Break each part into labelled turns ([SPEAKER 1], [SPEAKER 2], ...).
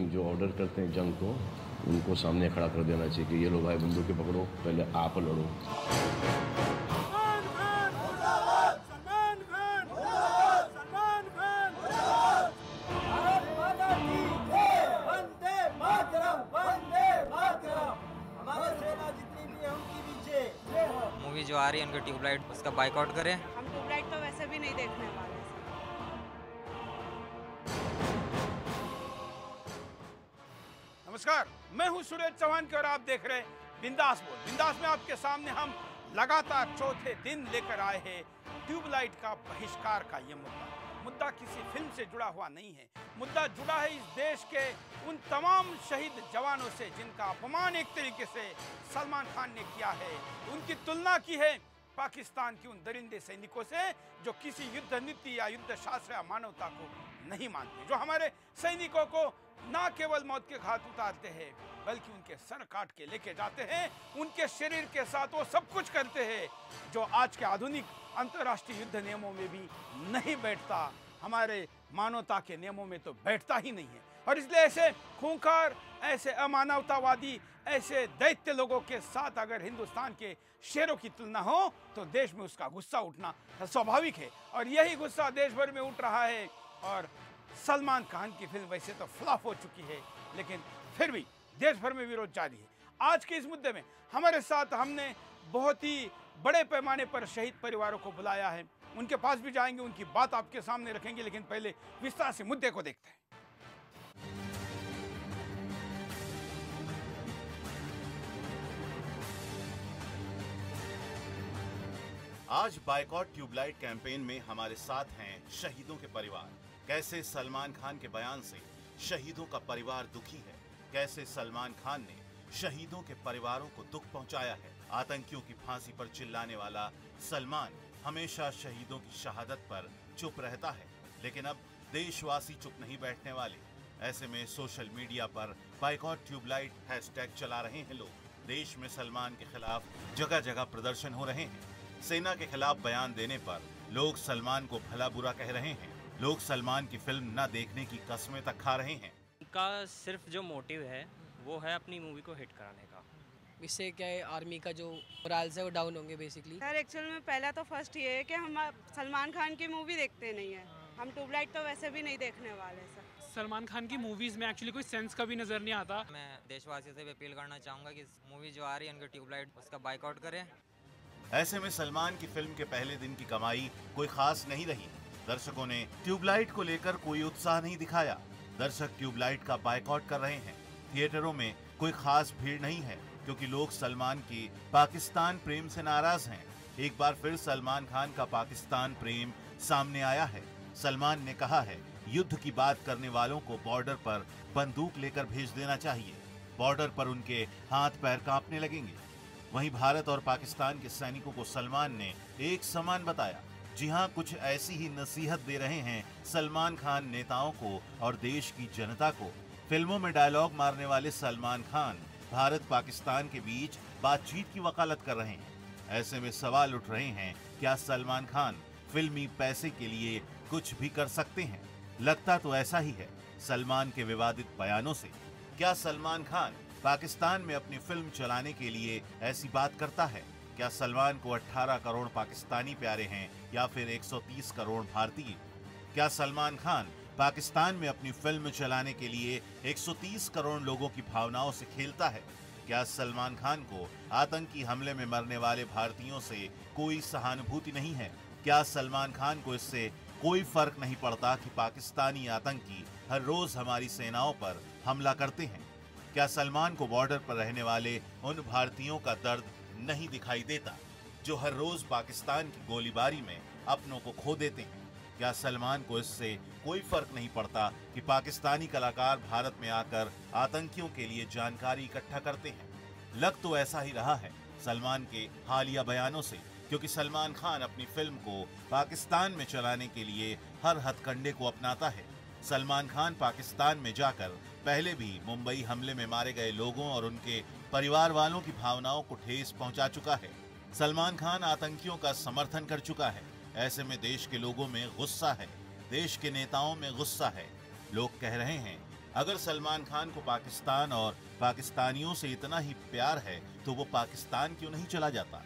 [SPEAKER 1] जो ऑर्डर करते हैं जंग को, उनको सामने खड़ा कर देना चाहिए कि ये लो भाई बंदूकें पकड़ो, पहले आप लड़ो।
[SPEAKER 2] मूवी जो आ रही है उनकी ट्यूबलाइट, उसका बाइकआउट करें।
[SPEAKER 3] हम ट्यूबलाइट तो वैसे भी नहीं देखने वाले।
[SPEAKER 4] नमस्कार, मैं हूं सुरेश चौहान और आप देख रहे हैं बिंदास बोल। बिंदास में आपके सामने हम लगातार चौथे दिन लेकर आए हैं ट्यूबलाइट का बहिष्कार का ये मुद्दा किसी फिल्म से जुड़ा हुआ नहीं है। मुद्दा जुड़ा है इस देश के उन तमाम शहीद जवानों से जिनका अपमान एक तरीके से सलमान खान ने किया है। उनकी तुलना की है पाकिस्तान के उन दरिंदे सैनिकों से जो किसी युद्ध नीति या युद्ध शास्त्र या मानवता को नहीं मानते, जो हमारे सैनिकों को ना केवल मौत के घाट उतारते हैं बल्कि उनके सर काट के लेके जाते हैं। उनके शरीर के साथ वो सब कुछ करते हैं जो आज के आधुनिक अंतर्राष्ट्रीय युद्ध नियमों में भी नहीं बैठता, हमारे मानवता के नियमों में तो बैठता ही नहीं है। और इसलिए ऐसे खूंखार, ऐसे अमानवतावादी, ऐसे दैत्य लोगों के साथ अगर हिंदुस्तान के शेरों की तुलना हो तो देश में उसका गुस्सा उठना स्वाभाविक है। और यही गुस्सा देश भर में उठ रहा है। और सलमान खान की फिल्म वैसे तो फ्लॉप हो चुकी है, लेकिन फिर भी देश भर में विरोध जारी है। आज के इस मुद्दे में हमारे साथ हमने बहुत ही बड़े पैमाने पर शहीद परिवारों को बुलाया है। उनके पास भी जाएंगे, उनकी बात आपके सामने रखेंगे, लेकिन पहले विस्तार से मुद्दे को देखते हैं।
[SPEAKER 5] आज बायकॉट ट्यूबलाइट कैंपेन में हमारे साथ हैं शहीदों के परिवार। कैसे सलमान खान के बयान से शहीदों का परिवार दुखी है, कैसे सलमान खान ने शहीदों के परिवारों को दुख पहुंचाया है। आतंकियों की फांसी पर चिल्लाने वाला सलमान हमेशा शहीदों की शहादत पर चुप रहता है, लेकिन अब देशवासी चुप नहीं बैठने वाले। ऐसे में सोशल मीडिया पर बायकॉट ट्यूबलाइट हैशटैग चला रहे हैं लोग। देश में सलमान के खिलाफ जगह जगह प्रदर्शन हो रहे हैं। सेना के खिलाफ बयान देने पर लोग सलमान को भला बुरा कह रहे हैं। लोग सलमान की फिल्म न देखने की कस्में तक खा रहे हैं।
[SPEAKER 6] उनका सिर्फ जो मोटिव है वो है अपनी मूवी को हिट कराने का।
[SPEAKER 7] इससे क्या है, आर्मी का जो मोराल्स है वो डाउन होंगे बेसिकली।
[SPEAKER 3] सर एक्चुअल में पहला तो फर्स्ट ये है कि हम सलमान खान की मूवी देखते नहीं है। हम ट्यूबलाइट तो वैसे भी नहीं देखने वाले। सर
[SPEAKER 8] सलमान खान की मूवीज में एक्चुअली कोई सेंस कभी नजर नहीं आता।
[SPEAKER 2] मैं देशवासियों से भी अपील करना चाहूँगा कि मूवी जो आ रही है उनकी ट्यूबलाइट, उसका बाइकआउट करें।
[SPEAKER 5] ऐसे में सलमान की फिल्म के पहले दिन की कमाई कोई खास नहीं रही। दर्शकों ने ट्यूबलाइट को लेकर कोई उत्साह नहीं दिखाया। दर्शक ट्यूबलाइट का बायकॉट कर रहे हैं। थिएटरों में कोई खास भीड़ नहीं है क्योंकि लोग सलमान की पाकिस्तान प्रेम से नाराज हैं। एक बार फिर सलमान खान का पाकिस्तान प्रेम सामने आया है। सलमान ने कहा है युद्ध की बात करने वालों को बॉर्डर पर बंदूक लेकर भेज देना चाहिए। बॉर्डर पर उनके हाथ पैर कांपने लगेंगे। वहीं भारत और पाकिस्तान के सैनिकों को सलमान ने एक समान बताया। जी हां, कुछ ऐसी ही नसीहत दे रहे हैं सलमान खान नेताओं को और देश की जनता को। फिल्मों में डायलॉग मारने वाले सलमान खान भारत पाकिस्तान के बीच बातचीत की वकालत कर रहे हैं। ऐसे में सवाल उठ रहे हैं, क्या सलमान खान फिल्मी पैसे के लिए कुछ भी कर सकते हैं? लगता तो ऐसा ही है सलमान के विवादित बयानों से। क्या सलमान खान पाकिस्तान में अपनी फिल्म चलाने के लिए ऐसी बात करता है? क्या सलमान को 18 करोड़ पाकिस्तानी प्यारे हैं या फिर 130 करोड़ भारतीय? क्या सलमान खान पाकिस्तान में अपनी फिल्म चलाने के लिए 130 करोड़ लोगों की भावनाओं से खेलता है? क्या सलमान खान को आतंकी हमले में मरने वाले भारतीयों से कोई सहानुभूति नहीं है? क्या सलमान खान को इससे कोई फर्क नहीं पड़ता कि पाकिस्तानी आतंकी हर रोज हमारी सेनाओं पर हमला करते हैं? क्या सलमान को बॉर्डर पर रहने वाले उन भारतीयों का दर्द नहीं दिखाई देता जो हर रोज पाकिस्तान की गोलीबारी में अपनों को खो देते हैं? क्या सलमान को इससे कोई फर्क नहीं पड़ता कि पाकिस्तानी कलाकार भारत में आकर आतंकियों के लिए जानकारी इकट्ठा करते हैं? लग तो ऐसा ही रहा है सलमान के हालिया बयानों से, क्योंकि सलमान खान अपनी फिल्म को पाकिस्तान में चलाने के लिए हर हथकंडे को अपनाता है। सलमान खान पाकिस्तान में जाकर पहले भी मुंबई हमले में मारे गए लोगों और उनके परिवार वालों की भावनाओं को ठेस पहुंचा चुका है। सलमान खान आतंकियों का समर्थन कर चुका है। ऐसे में देश के लोगों में गुस्सा है, देश के नेताओं में गुस्सा है। लोग कह रहे हैं अगर सलमान खान को पाकिस्तान और पाकिस्तानियों से इतना ही प्यार है तो वो पाकिस्तान क्यों नहीं चला जाता?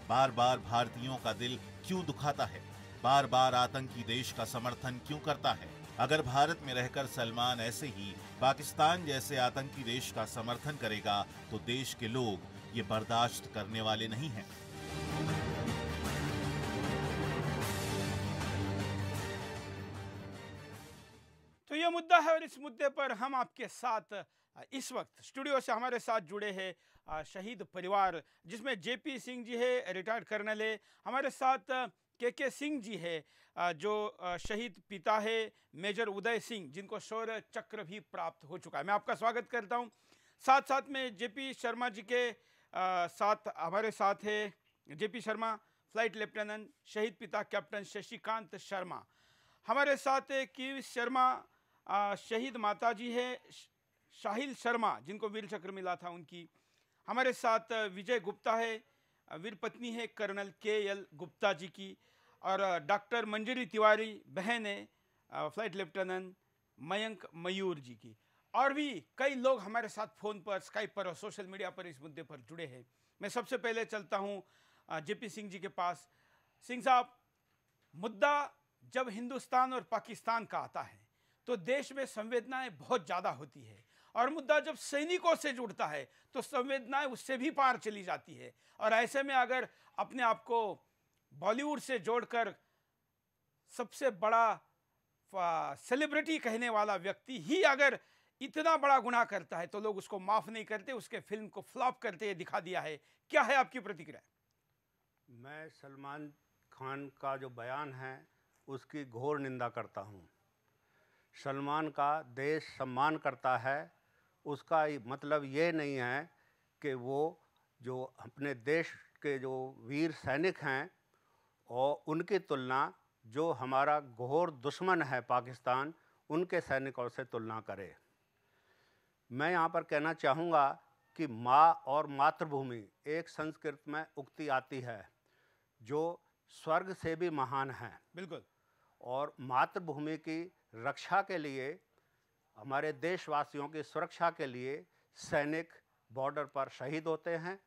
[SPEAKER 5] बार बार भारतीयों का दिल क्यों दुखाता है? बार बार आतंकी देश का समर्थन क्यों करता है? अगर भारत में रहकर सलमान ऐसे ही पाकिस्तान जैसे आतंकी देश का समर्थन करेगा तो देश के लोग ये बर्दाश्त करने वाले नहीं हैं।
[SPEAKER 4] तो ये मुद्दा है और इस मुद्दे पर हम आपके साथ इस वक्त स्टूडियो से हमारे साथ जुड़े हैं शहीद परिवार, जिसमें जेपी सिंह जी है, रिटायर्ड कर्नल है। हमारे साथ के सिंह जी है, जो शहीद पिता है, मेजर उदय सिंह, जिनको शौर्य चक्र भी प्राप्त हो चुका है। मैं आपका स्वागत करता हूं। साथ साथ में जेपी शर्मा जी के साथ हमारे साथ है जेपी शर्मा, फ्लाइट लेफ्टिनेंट, शहीद पिता कैप्टन शशिकांत शर्मा। हमारे साथ है की शर्मा, शहीद माता जी है शाहिल शर्मा, जिनको वीर चक्र मिला था उनकी। हमारे साथ विजय गुप्ता है, वीर पत्नी है कर्नल के.एल. गुप्ता जी की। और डॉक्टर मंजरी तिवारी बहन है, फ्लाइट लेफ्टिनेंट मयंक मयूर जी की। और भी कई लोग हमारे साथ फ़ोन पर, स्काइप पर और सोशल मीडिया पर इस मुद्दे पर जुड़े हैं। मैं सबसे पहले चलता हूँ जेपी सिंह जी के पास। सिंह साहब, मुद्दा जब हिंदुस्तान और पाकिस्तान का आता है तो देश में संवेदनाएं बहुत ज़्यादा होती है, और मुद्दा जब सैनिकों से जुड़ता है तो संवेदनाएं उससे भी पार चली जाती है। और ऐसे में अगर अपने आप को बॉलीवुड से जोड़कर सबसे बड़ा सेलिब्रिटी कहने वाला व्यक्ति ही अगर इतना बड़ा गुनाह करता है तो लोग उसको माफ़ नहीं करते, उसके फिल्म को फ्लॉप करते दिखा दिया है। क्या है आपकी प्रतिक्रिया?
[SPEAKER 9] मैं सलमान खान का जो बयान है उसकी घोर निंदा करता हूँ। सलमान का देश सम्मान करता है, उसका मतलब ये नहीं है कि वो जो अपने देश के जो वीर सैनिक हैं और उनकी तुलना जो हमारा घोर दुश्मन है पाकिस्तान, उनके सैनिकों से तुलना करे। मैं यहाँ पर कहना चाहूँगा कि माँ और मातृभूमि, एक संस्कृत में उक्ति आती है जो स्वर्ग से भी महान है।
[SPEAKER 4] बिल्कुल।
[SPEAKER 9] और मातृभूमि की रक्षा के लिए, हमारे देशवासियों की सुरक्षा के लिए सैनिक बॉर्डर पर शहीद होते हैं,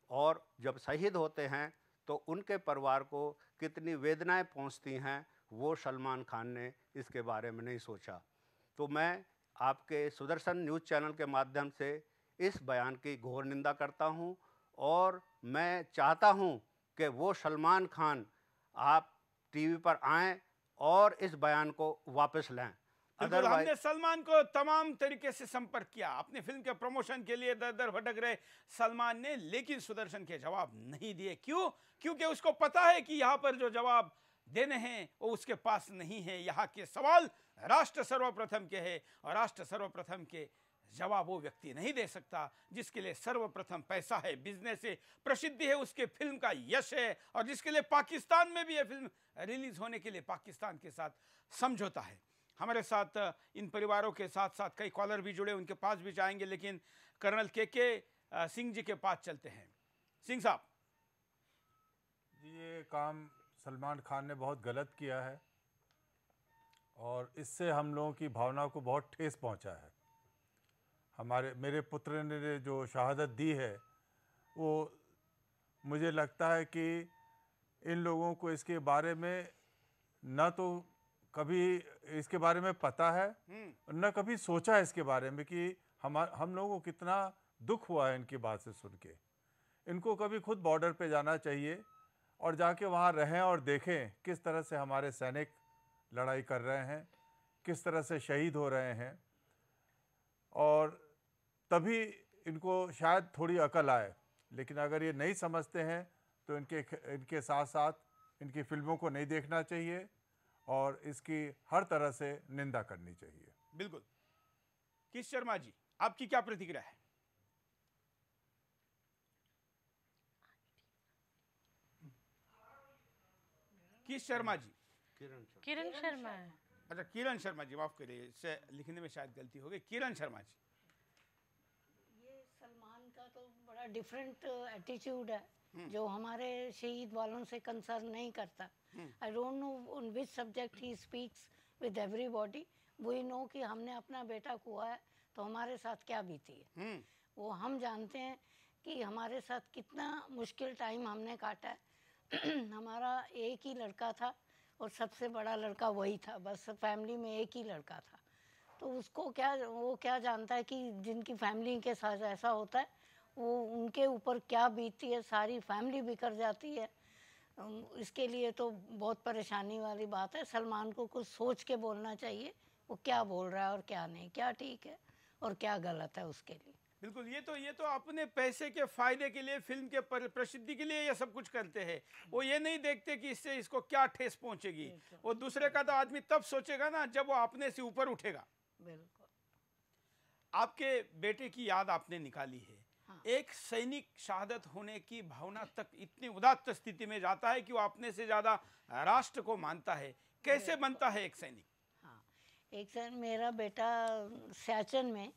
[SPEAKER 9] और जब शहीद होते हैं तो उनके परिवार को कितनी वेदनाएं पहुंचती हैं वो सलमान खान ने इसके बारे में नहीं सोचा। तो मैं आपके सुदर्शन न्यूज़ चैनल के माध्यम से इस बयान की घोर निंदा करता हूं, और मैं चाहता हूं कि वो सलमान खान आप टीवी पर आएं और इस बयान को वापस लें।
[SPEAKER 4] हमने सलमान को तमाम तरीके से संपर्क किया, अपने फिल्म के प्रमोशन के लिए दर दर भटक रहे सलमान ने, लेकिन सुदर्शन के जवाब नहीं दिए। क्यों? क्योंकि उसको पता है कि यहाँ पर जो जवाब देने हैं वो उसके पास नहीं है। यहाँ के सवाल राष्ट्र सर्वप्रथम के हैं, और राष्ट्र सर्वप्रथम के जवाब वो व्यक्ति नहीं दे सकता जिसके लिए सर्वप्रथम पैसा है, बिजनेस है, प्रसिद्धि है, उसके फिल्म का यश है, और जिसके लिए पाकिस्तान में भी ये फिल्म रिलीज होने के लिए पाकिस्तान के साथ समझौता है। हमारे साथ इन परिवारों के साथ साथ कई कॉलर भी जुड़े, उनके पास भी जाएंगे, लेकिन कर्नल के सिंह जी के पास चलते हैं। सिंह साहब,
[SPEAKER 10] ये काम सलमान खान ने बहुत गलत किया है, और इससे हम लोगों की भावना को बहुत ठेस पहुंचा है। मेरे पुत्र ने जो शहादत दी है, वो मुझे लगता है कि इन लोगों को इसके बारे में न तो कभी इसके बारे में पता है, न कभी सोचा है इसके बारे में कि हम लोगों को कितना दुख हुआ है इनकी बात से सुन के। इनको कभी खुद बॉर्डर पे जाना चाहिए और जाके वहाँ रहें और देखें किस तरह से हमारे सैनिक लड़ाई कर रहे हैं, किस तरह से शहीद हो रहे हैं, और तभी इनको शायद थोड़ी अकल आए। लेकिन अगर ये नहीं समझते हैं तो इनके साथ साथ इनकी फिल्मों को नहीं देखना चाहिए और इसकी हर तरह से निंदा करनी चाहिए।
[SPEAKER 4] बिल्कुल। किस शर्मा जी, आपकी क्या प्रतिक्रिया है? किस शर्मा जी?
[SPEAKER 11] किरण शर्मा है।
[SPEAKER 4] अच्छा, किरण शर्मा जी, माफ करिए, इससे लिखने में शायद गलती हो गई। किरण शर्मा जी,
[SPEAKER 11] ये सलमान का तो बड़ा डिफरेंट एटीट्यूड है जो हमारे शहीद वालों से कंसर्न नहीं करता। I don't know on which subject he speaks with everybody, we know कि हमने अपना बेटा खोया है तो हमारे साथ क्या बीती है, वो हम जानते हैं कि हमारे साथ कितना मुश्किल टाइम हमने काटा है। हमारा एक ही लड़का था और सबसे बड़ा लड़का वही था, बस फैमिली में एक ही लड़का था। तो उसको क्या, वो क्या जानता है कि जिनकी फैमिली के साथ ऐसा होता है वो उनके ऊपर क्या बीतती है, सारी फैमिली बिखर जाती है। इसके लिए तो बहुत परेशानी वाली बात है। सलमान को कुछ सोच के बोलना चाहिए, वो क्या बोल रहा है और क्या नहीं, क्या ठीक है और क्या गलत है उसके लिए।
[SPEAKER 4] बिल्कुल, ये तो अपने पैसे के फायदे के लिए, फिल्म के प्रसिद्धि के लिए ये सब कुछ करते हैं। वो ये नहीं देखते कि इससे इसको क्या ठेस पहुंचेगी। वो दूसरे का तो आदमी तब सोचेगा ना जब वो अपने से ऊपर उठेगा।
[SPEAKER 11] बिल्कुल।
[SPEAKER 4] आपके बेटे की याद आपने निकाली है। हाँ। एक सैनिक शहादत होने की भावना तक इतनी उदात्त स्थिति में जाता है कि वो अपने से ज्यादा राष्ट्र को मानता है। कैसे बनता है एक सैनिक?
[SPEAKER 11] हाँ, एक सैनिक, मेरा बेटा सियाचिन में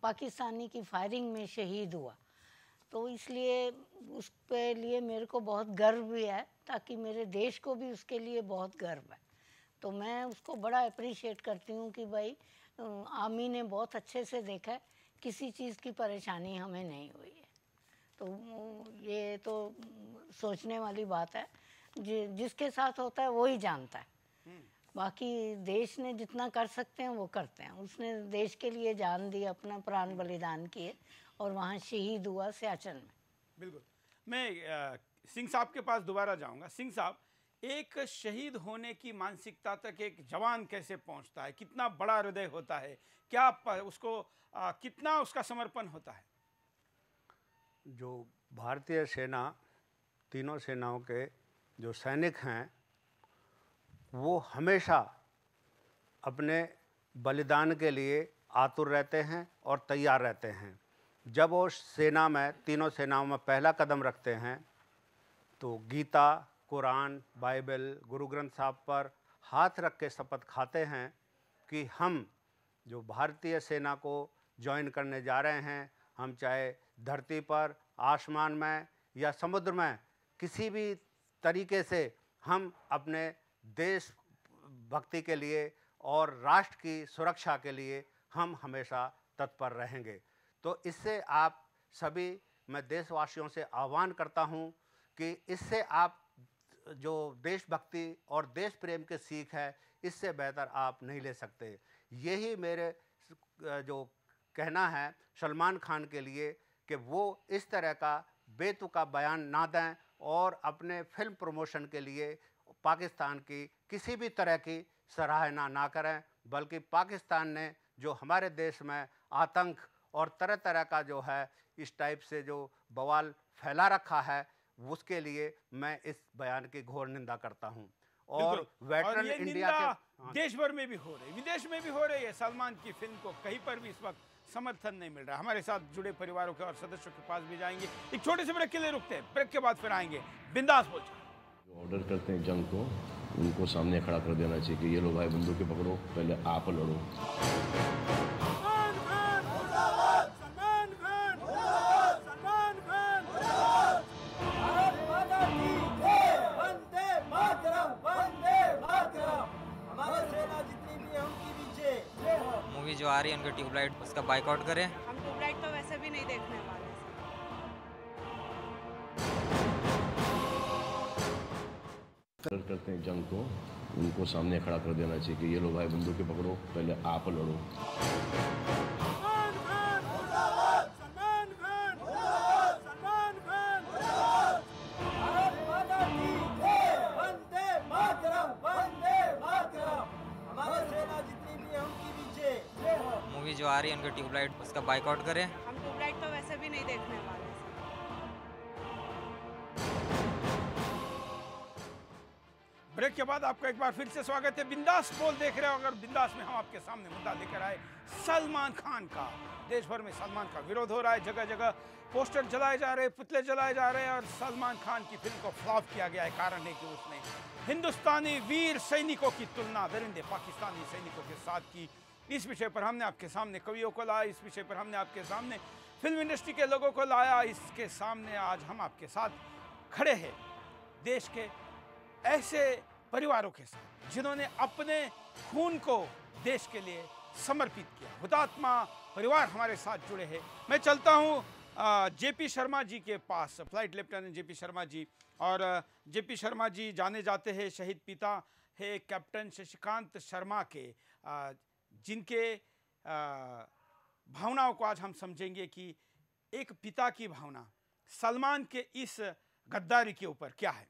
[SPEAKER 11] पाकिस्तानी की फायरिंग में शहीद हुआ, तो इसलिए उसके लिए मेरे को बहुत गर्व भी है, ताकि मेरे देश को भी उसके लिए बहुत गर्व है। तो मैं उसको बड़ा अप्रिशिएट करती हूँ कि भाई आर्मी ने बहुत अच्छे से देखा है, किसी चीज़ की परेशानी हमें नहीं हुई है। तो ये तो सोचने वाली बात है, जिसके साथ होता है वो ही जानता है। बाकी देश ने जितना कर सकते हैं वो करते हैं। उसने देश के लिए जान दी, अपना प्राण बलिदान किए और वहाँ शहीद हुआ सियाचिन में।
[SPEAKER 4] बिल्कुल। मैं सिंह साहब के पास दोबारा जाऊंगा। सिंह साहब, एक शहीद होने की मानसिकता तक एक जवान कैसे पहुंचता है? कितना बड़ा हृदय होता है, क्या उसको कितना उसका समर्पण होता है?
[SPEAKER 9] जो भारतीय सेना, तीनों सेनाओं के जो सैनिक हैं वो हमेशा अपने बलिदान के लिए आतुर रहते हैं और तैयार रहते हैं। जब वो सेना में, तीनों सेनाओं में पहला कदम रखते हैं तो गीता, कुरान, बाइबल, गुरु ग्रंथ साहब पर हाथ रख के शपथ खाते हैं कि हम जो भारतीय सेना को ज्वाइन करने जा रहे हैं, हम चाहे धरती पर, आसमान में या समुद्र में, किसी भी तरीके से हम अपने देश भक्ति के लिए और राष्ट्र की सुरक्षा के लिए हम हमेशा तत्पर रहेंगे। तो इससे आप सभी, मैं देशवासियों से आह्वान करता हूं कि इससे आप जो देशभक्ति और देश प्रेम के सीख है, इससे बेहतर आप नहीं ले सकते। यही मेरे जो कहना है सलमान खान के लिए कि वो इस तरह का बेतुका बयान ना दें और अपने फिल्म प्रमोशन के लिए पाकिस्तान की किसी भी तरह की सराहना ना करें, बल्कि पाकिस्तान ने जो हमारे देश में आतंक और तरह तरह का जो है इस टाइप से जो बवाल फैला रखा है, उसके लिए मैं इस बयान की घोर निंदा करता हूं। और वेटरन इंडिया के
[SPEAKER 4] देश भर में भी हो रही, विदेश में भी हो रही है। सलमान की फिल्म को कहीं पर भी इस वक्त समर्थन नहीं मिल रहा। हमारे साथ जुड़े परिवारों के और सदस्यों के पास भी जाएंगे। एक छोटे से ब्रेक के लिए रुकते हैं, ब्रेक के बाद फिर आएंगे। बिंदास बोल।
[SPEAKER 1] जो ऑर्डर करते हैं जंग को, उनको सामने खड़ा कर देना चाहिए कि ये लो भाई बंदूकें पकड़ो, पहले आप लड़ो।
[SPEAKER 2] मूवी जो आ रही है उनका ट्यूबलाइट, उसका बाइकआउट करें।
[SPEAKER 3] हम ट्यूबलाइट तो वैसे भी नहीं देखने वाले।
[SPEAKER 1] करते हैं जंग को, उनको सामने खड़ा कर देना चाहिए कि ये लो भाई बंदूकें पकड़ो, पहले आप लड़ो।
[SPEAKER 2] मूवी जो आ रही है उनका ट्यूबलाइट, उसका बाइकआउट करें।
[SPEAKER 3] हम ट्यूबलाइट तो वैसे भी नहीं देखने वाले।
[SPEAKER 4] ब्रेक के बाद आपका एक बार फिर से स्वागत है। बिंदास पोल देख रहे हो। अगर बिंदास में हम आपके सामने मुद्दा लेकर आए सलमान खान का। देश भर में सलमान का विरोध हो रहा है, जगह जगह पोस्टर जलाए जा रहे हैं, पुतले जलाए जा रहे हैं और सलमान खान की फिल्म को फ्लॉप किया गया है। कारण है कि उसने हिंदुस्तानी वीर सैनिकों की तुलना दरिंदे पाकिस्तानी सैनिकों के साथ की। इस विषय पर हमने आपके सामने कवियों को लाया, इस विषय पर हमने आपके सामने फिल्म इंडस्ट्री के लोगों को लाया। इसके सामने आज हम आपके साथ खड़े हैं देश के ऐसे परिवारों के साथ जिन्होंने अपने खून को देश के लिए समर्पित किया। हुतात्मा परिवार हमारे साथ जुड़े हैं। मैं चलता हूँ जेपी शर्मा जी के पास, flight lieutenant JP Sharma ji. और जेपी शर्मा जी जाने जाते हैं शहीद पिता है कैप्टन शशिकांत शर्मा के, जिनके भावनाओं को आज हम समझेंगे कि एक पिता की भावना सलमान के इस गद्दारी के ऊपर क्या है।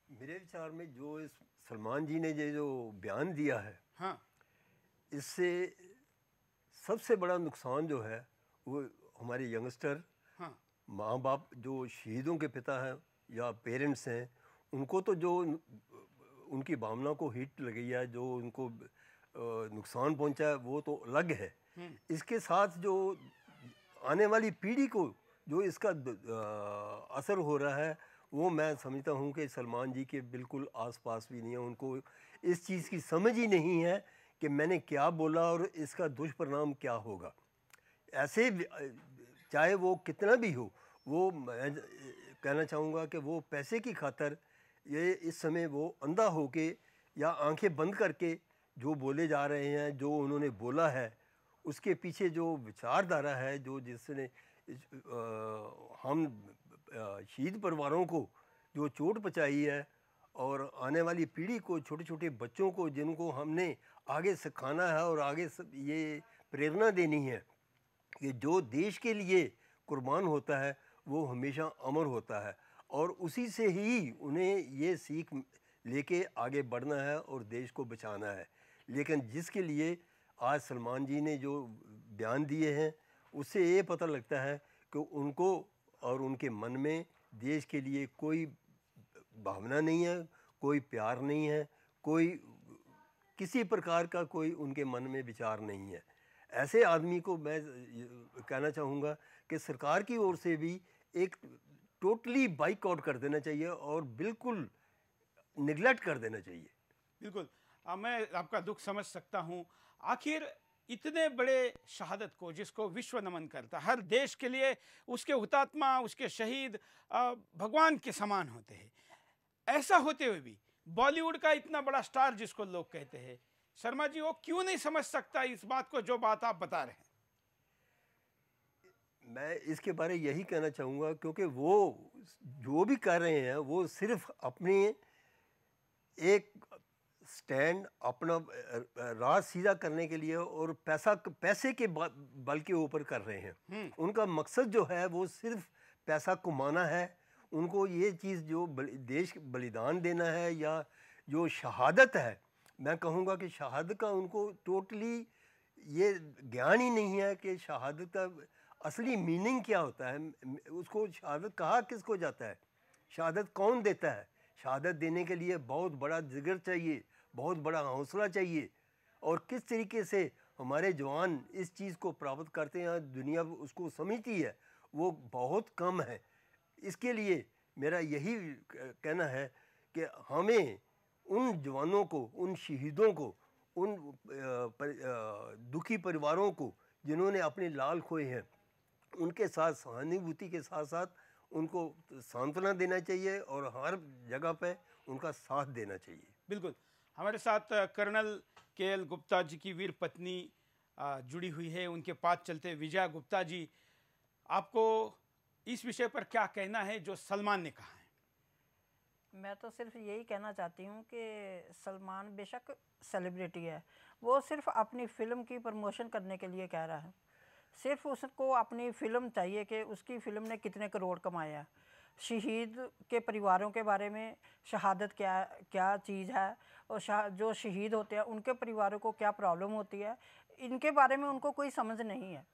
[SPEAKER 12] मेरे विचार में जो इस सलमान जी ने ये जो बयान दिया है,
[SPEAKER 4] हाँ,
[SPEAKER 12] इससे सबसे बड़ा नुकसान जो है वो हमारे यंगस्टर,
[SPEAKER 4] हाँ,
[SPEAKER 12] माँ बाप जो शहीदों के पिता हैं या पेरेंट्स हैं, उनको तो जो उनकी भावना को हिट लगी है, जो उनको नुकसान पहुंचा है, वो तो अलग है। इसके साथ जो आने वाली पीढ़ी को जो इसका असर हो रहा है, वो मैं समझता हूँ कि सलमान जी के बिल्कुल आसपास भी नहीं है। उनको इस चीज़ की समझ ही नहीं है कि मैंने क्या बोला और इसका दुष्परिणाम क्या होगा। ऐसे चाहे वो कितना भी हो, वो मैं कहना चाहूँगा कि वो पैसे की खातर ये इस समय वो अंधा होके या आंखें बंद करके जो बोले जा रहे हैं, जो उन्होंने बोला है, उसके पीछे जो विचारधारा है, जो जिसने हम शहीद परिवारों को जो चोट पहुंचाई है और आने वाली पीढ़ी को, छोटे छोटे बच्चों को जिनको हमने आगे सिखाना है और आगे ये प्रेरणा देनी है कि जो देश के लिए कुर्बान होता है वो हमेशा अमर होता है, और उसी से ही उन्हें ये सीख लेके आगे बढ़ना है और देश को बचाना है। लेकिन जिसके लिए आज सलमान जी ने जो बयान दिए हैं, उससे ये पता लगता है कि उनको और उनके मन में देश के लिए कोई भावना नहीं है, कोई प्यार नहीं है, कोई किसी प्रकार का कोई उनके मन में विचार नहीं है। ऐसे आदमी को मैं कहना चाहूँगा कि सरकार की ओर से भी एक टोटली बाइकआउट कर देना चाहिए और बिल्कुल निगलेक्ट कर देना चाहिए।
[SPEAKER 4] बिल्कुल, मैं आपका दुख समझ सकता हूँ। आखिर इतने बड़े शहादत को जिसको विश्व नमन करता, हर देश के लिए उसके हुतात्मा, उसके शहीद भगवान के समान होते हैं। ऐसा होते हुए भी बॉलीवुड का इतना बड़ा स्टार जिसको लोग कहते हैं, शर्मा जी, वो क्यों नहीं समझ सकता इस बात को जो बात आप बता रहे हैं?
[SPEAKER 12] मैं इसके बारे में यही कहना चाहूँगा, क्योंकि वो जो भी कर रहे हैं वो सिर्फ अपने एक स्टैंड, अपना राह सीधा करने के लिए और पैसे के बल के ऊपर कर रहे हैं। उनका मकसद जो है वो सिर्फ पैसा कमाना है। उनको ये चीज़ जो देश बलिदान देना है या जो शहादत है, मैं कहूँगा कि शहादत का उनको टोटली ये ज्ञान ही नहीं है कि शहादत का असली मीनिंग क्या होता है। उसको शहादत कहा किसको जाता है, शहादत कौन देता है? शहादत देने के लिए बहुत बड़ा जिगर चाहिए, बहुत बड़ा हौसला चाहिए, और किस तरीके से हमारे जवान इस चीज़ को प्राप्त करते हैं, दुनिया उसको समझती है, वो बहुत कम है। इसके लिए मेरा यही कहना है कि हमें उन जवानों को, उन शहीदों को, उन दुखी परिवारों को जिन्होंने अपने लाल खोए हैं, उनके साथ सहानुभूति के साथ साथ उनको सांत्वना देना चाहिए और हर जगह पे उनका साथ देना चाहिए।
[SPEAKER 4] बिल्कुल, हमारे साथ कर्नल के.एल. गुप्ता जी की वीर पत्नी जुड़ी हुई है। उनके पास चलते विजया गुप्ता जी, आपको इस विषय पर क्या कहना है जो सलमान ने कहा है?
[SPEAKER 13] मैं तो सिर्फ यही कहना चाहती हूँ कि सलमान बेशक सेलिब्रिटी है, वो सिर्फ अपनी फ़िल्म की प्रमोशन करने के लिए कह रहा है। सिर्फ उसको अपनी फ़िल्म चाहिए कि उसकी फ़िल्म ने कितने करोड़ कमाए हैं। शहीद के परिवारों के बारे में शहादत क्या चीज़ है और जो शहीद होते हैं उनके परिवारों को क्या प्रॉब्लम होती है, इनके बारे में उनको कोई समझ नहीं है।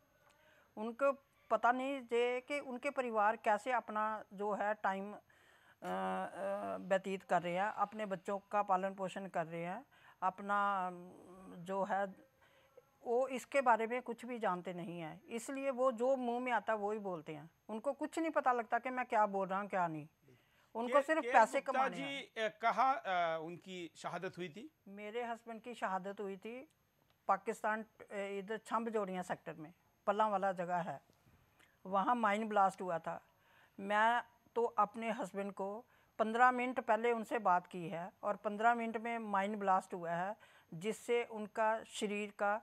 [SPEAKER 13] उनको पता नहीं कि उनके परिवार कैसे अपना जो है टाइम व्यतीत कर रहे हैं, अपने बच्चों का पालन पोषण कर रहे हैं, अपना जो है वो इसके बारे में कुछ भी जानते नहीं हैं। इसलिए वो जो मुंह में आता है वो ही बोलते हैं। उनको कुछ नहीं पता लगता कि मैं क्या बोल रहा हूँ क्या नहीं। उनको सिर्फ पैसे कमाने हैं।
[SPEAKER 4] कहा उनकी शहादत हुई थी?
[SPEAKER 13] मेरे हस्बैंड की शहादत हुई थी पाकिस्तान, इधर छंब जोड़ियाँ सेक्टर में पल्ला वाला जगह है, वहाँ माइन ब्लास्ट हुआ था। मैं तो अपने हस्बैंड को 15 मिनट पहले उनसे बात की है और 15 मिनट में माइंड ब्लास्ट हुआ है, जिससे उनका शरीर का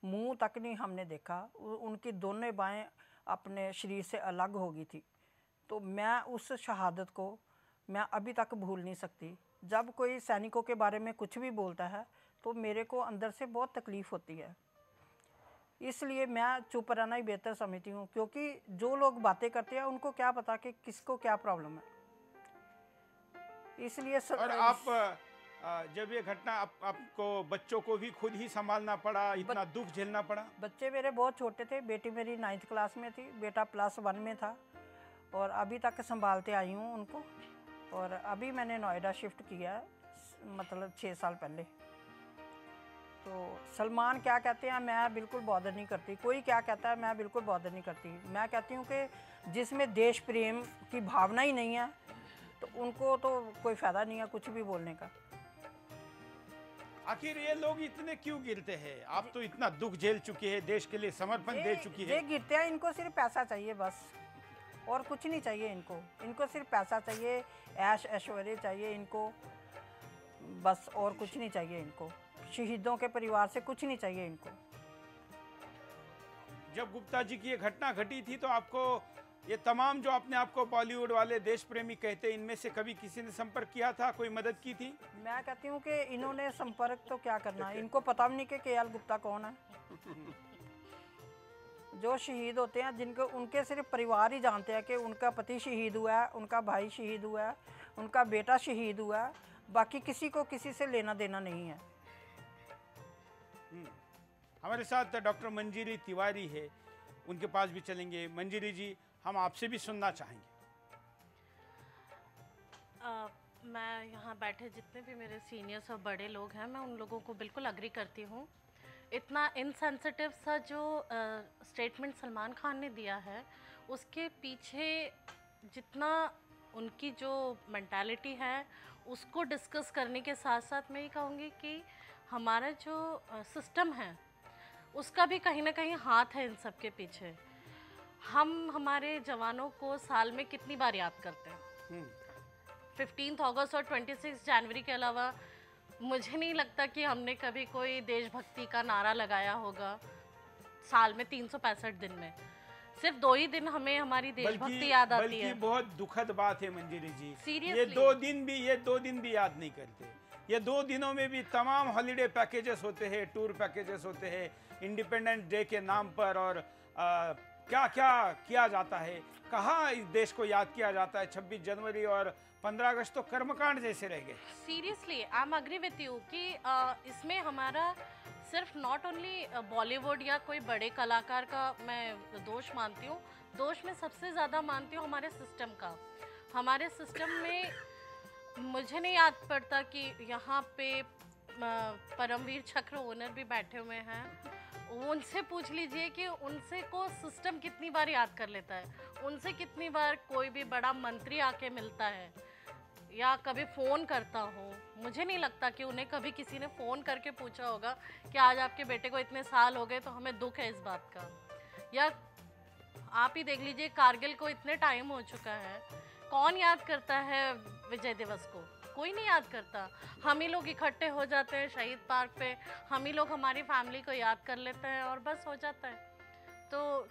[SPEAKER 13] मुंह तक नहीं हमने देखा, उनकी दोनों बाहें अपने शरीर से अलग हो गई थी। तो मैं उस शहादत को मैं अभी तक भूल नहीं सकती। जब कोई सैनिकों के बारे में कुछ भी बोलता है तो मेरे को अंदर से बहुत तकलीफ़ होती है, इसलिए मैं चुप रहना ही बेहतर समझती हूँ, क्योंकि जो लोग बातें करते हैं उनको क्या पता कि किसको क्या प्रॉब्लम है। इसलिए
[SPEAKER 4] और आप जब ये घटना आपको बच्चों को भी खुद ही संभालना पड़ा, इतना दुख झेलना पड़ा?
[SPEAKER 13] बच्चे मेरे बहुत छोटे थे, बेटी मेरी 9th क्लास में थी, बेटा +1 में था, और अभी तक संभालते आई हूँ उनको। और अभी मैंने नोएडा शिफ्ट किया है, मतलब 6 साल पहले। तो सलमान क्या कहते हैं मैं बिल्कुल बॉदर नहीं करती, कोई क्या कहता है मैं बिल्कुल बॉदर नहीं करती। मैं कहती हूँ कि जिसमें देश प्रेम की भावना ही नहीं है तो उनको तो कोई फ़ायदा नहीं है कुछ भी बोलने का।
[SPEAKER 4] आखिर ये लोग इतने क्यों गिरते हैं? आप तो इतना दुख झेल चुकी है, देश के लिए समर्पण दे चुकी है।
[SPEAKER 13] ये गिरते हैं, इनको सिर्फ पैसा चाहिए बस, और कुछ नहीं चाहिए इनको सिर्फ पैसा चाहिए, ऐश ऐश्वर्य चाहिए इनको बस, और कुछ नहीं चाहिए इनको। शहीदों के परिवार से कुछ नहीं चाहिए इनको।
[SPEAKER 4] जब गुप्ता जी की ये घटना घटी थी तो आपको ये तमाम जो अपने आप को बॉलीवुड वाले देश प्रेमी कहते हैं, इनमें से कभी किसी ने संपर्क किया था, कोई मदद की थी?
[SPEAKER 13] मैं कहती हूँ कि इन्होंने संपर्क तो क्या करना है, इनको पता भी नहीं कि KL गुप्ता कौन है। जो शहीद होते हैं जिनको उनके सिर्फ परिवार ही जानते हैं कि उनका पति शहीद हुआ है, उनका भाई शहीद हुआ है, उनका बेटा शहीद हुआ है, बाकी किसी को किसी से लेना देना नहीं है।
[SPEAKER 4] हमारे साथ डॉक्टर मंजिरी तिवारी है, उनके पास भी चलेंगे। मंजिरी जी, हम आपसे भी सुनना चाहेंगे।
[SPEAKER 14] मैं यहाँ बैठे जितने भी मेरे सीनियर्स और बड़े लोग हैं, मैं उन लोगों को बिल्कुल अग्री करती हूँ। इतना इनसेंसिटिव सा जो स्टेटमेंट सलमान खान ने दिया है, उसके पीछे जितना उनकी जो मेंटालिटी है उसको डिस्कस करने के साथ साथ मैं ये कहूँगी कि हमारा जो सिस्टम है उसका भी कहीं ना कहीं हाथ है इन सब के पीछे। हम हमारे जवानों को साल में कितनी बार याद करते हैं? 15 अगस्त और 26 जनवरी के अलावा मुझे नहीं लगता कि हमने कभी कोई देशभक्ति का नारा लगाया होगा साल में 365 दिन में। सिर्फ 2 ही दिन हमें हमारी देशभक्ति याद आती है।
[SPEAKER 4] बहुत दुखद बात है मंजिरी जी,
[SPEAKER 14] सीरियसली
[SPEAKER 4] ये दो दिन भी याद नहीं करते। ये 2 दिनों में भी तमाम हॉलिडे पैकेजेस होते हैं, टूर पैकेजेस होते हैं इंडिपेंडेंस डे के नाम पर, और क्या क्या किया जाता है, कहाँ इस देश को याद किया जाता है। 26 जनवरी और 15 अगस्त तो कर्मकांड जैसे रह गए।
[SPEAKER 14] Seriously I am agree with you कि इसमें हमारा सिर्फ नॉट ओनली बॉलीवुड या कोई बड़े कलाकार का मैं दोष मानती हूँ, दोष मैं सबसे ज़्यादा मानती हूँ हमारे सिस्टम का। हमारे सिस्टम में मुझे नहीं याद पड़ता कि यहाँ पे परमवीर चक्र ओनर भी बैठे हुए हैं, उनसे पूछ लीजिए कि उनसे को सिस्टम कितनी बार याद कर लेता है, उनसे कितनी बार कोई भी बड़ा मंत्री आके मिलता है या कभी फ़ोन करता हो। मुझे नहीं लगता कि उन्हें कभी किसी ने फ़ोन करके पूछा होगा कि आज आपके बेटे को इतने साल हो गए तो हमें दुख है इस बात का। या आप ही देख लीजिए कारगिल को इतने टाइम हो चुका है, कौन याद करता है विजय दिवस को? कोई नहीं याद करता। हम ही लोग इकट्ठे हो जाते हैं शहीद पार्क पे, हम ही लोग हमारी फैमिली को याद कर लेते हैं और बस हो जाता है। तो